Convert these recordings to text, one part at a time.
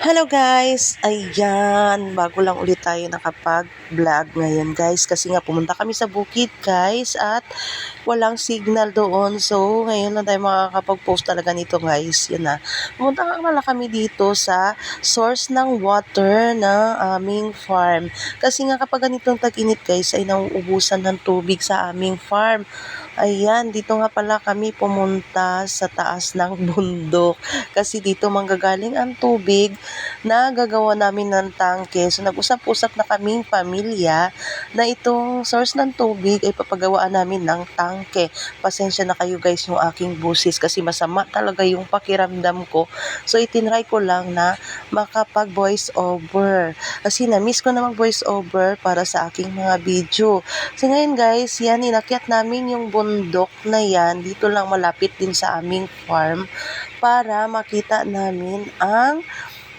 Hello guys! Ayan, bago lang ulit tayo nakapag-vlog ngayon guys kasi nga pumunta kami sa bukid guys at walang signal doon. So, ngayon lang tayo makakapag-post talaga nito guys. Yan na. Pumunta nga pala kami dito sa source ng water ng aming farm. Kasi nga kapag ganitong tag-init guys ay nauubusan ng tubig sa aming farm. Ayan, dito nga pala kami pumunta sa taas ng bundok kasi dito manggagaling ang tubig na gagawa namin ng tangke. So nag-usap-usap na kaming pamilya na itong source ng tubig ay papagawaan namin ng tangke. Pasensya na kayo guys yung aking busis kasi masama talaga yung pakiramdam ko. So itinry ko lang na makapag voice over. Kasi na-miss ko na mag voice over para sa aking mga video. So ngayon guys, yan inakyat namin yung bundok na yan. Dito lang malapit din sa aming farm para makita namin ang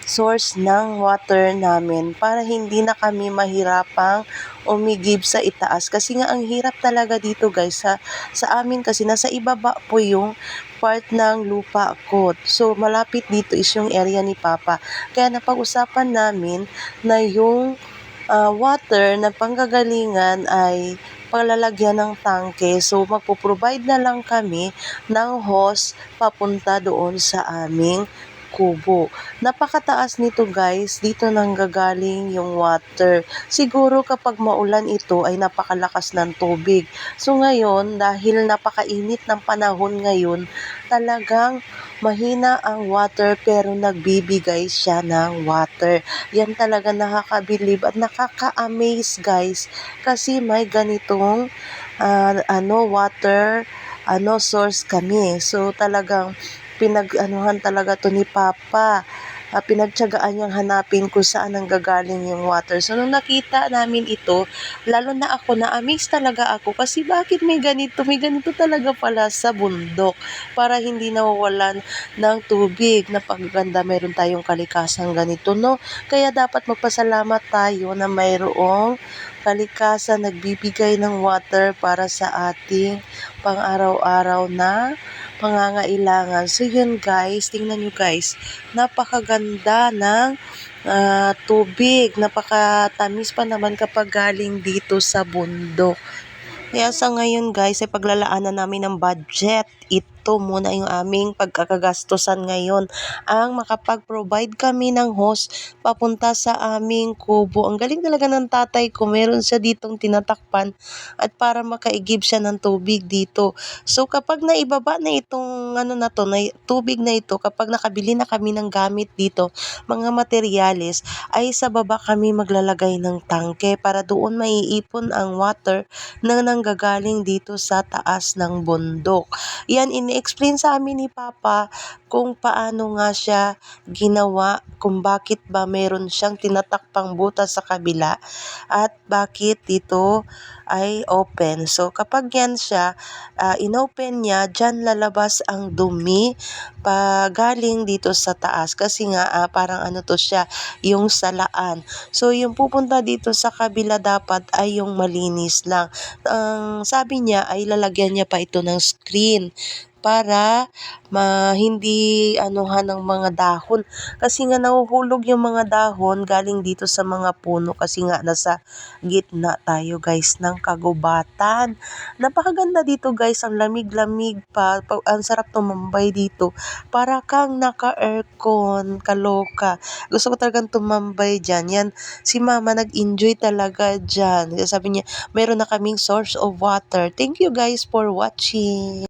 source ng water namin para hindi na kami mahirapang umigib sa itaas kasi nga ang hirap talaga dito guys sa amin kasi nasa ibaba po yung part ng lupa ko. So malapit dito is yung area ni Papa. Kaya napag-usapan namin na yung water na panggagalingan ay paglalagyan ng tangke. So magpo-provide na lang kami ng hose papunta doon sa aming kubo. Napakataas nito guys, dito nanggagaling yung water. Siguro kapag maulan ito ay napakalakas ng tubig. So ngayon, dahil napakainit ng panahon ngayon, talagang mahina ang water pero nagbibigay siya ng water. Yan talaga nakakabilib at nakaka-amaze guys kasi may ganitong water source kami. So talagang pinag-anuhan talaga to ni Papa. Pinagtiyagaan niyang hanapin kung saan nanggagaling yung water. So, nung nakita namin ito, lalo na ako, na-amaze talaga ako kasi bakit may ganito talaga pala sa bundok para hindi nawawalan ng tubig. Napakaganda, mayroon tayong kalikasan ganito, no? Kaya dapat magpasalamat tayo na mayroong kalikasan nagbibigay ng water para sa ating pang-araw-araw na pangangailangan. So yun guys, tingnan nyo guys, napakaganda ng tubig, napakatamis pa naman kapag galing dito sa bundok. Kaya sa ngayon guys ay paglalaanan namin ng budget. Ito muna yung aming pagkakagastusan ngayon. Ang makapag-provide kami ng hose papunta sa aming kubo. Ang galing talaga ng tatay ko. Meron siya ditong tinatakpan at para makaigib siya ng tubig dito. So kapag naibaba na itong tubig na ito, kapag nakabili na kami ng gamit dito, mga materyales, ay sa baba kami maglalagay ng tangke para doon maiipon ang water na nanggagaling dito sa taas ng bundok. Yan, ini-explain sa amin ni Papa kung paano nga siya ginawa, kung bakit ba meron siyang tinatakpang butas sa kabila at bakit dito ay open. So kapag yan siya, inopen niya, dyan lalabas ang dumi galing dito sa taas kasi nga parang to siya, yung salaan. So yung pupunta dito sa kabila dapat ay yung malinis lang. Ang sabi niya ay lalagyan niya pa ito ng screen para hindi anuhan ng mga dahon. Kasi nga nahuhulog yung mga dahon galing dito sa mga puno kasi nga nasa gitna tayo guys ng kagubatan. Napakaganda dito guys, ang lamig-lamig pa. Ang sarap tumambay dito. Para kang naka-aircon, kaloka. Gusto ko talagang tumambay dyan. Yan, si mama nag-enjoy talaga dyan. Sabi niya, meron na kaming source of water. Thank you guys for watching.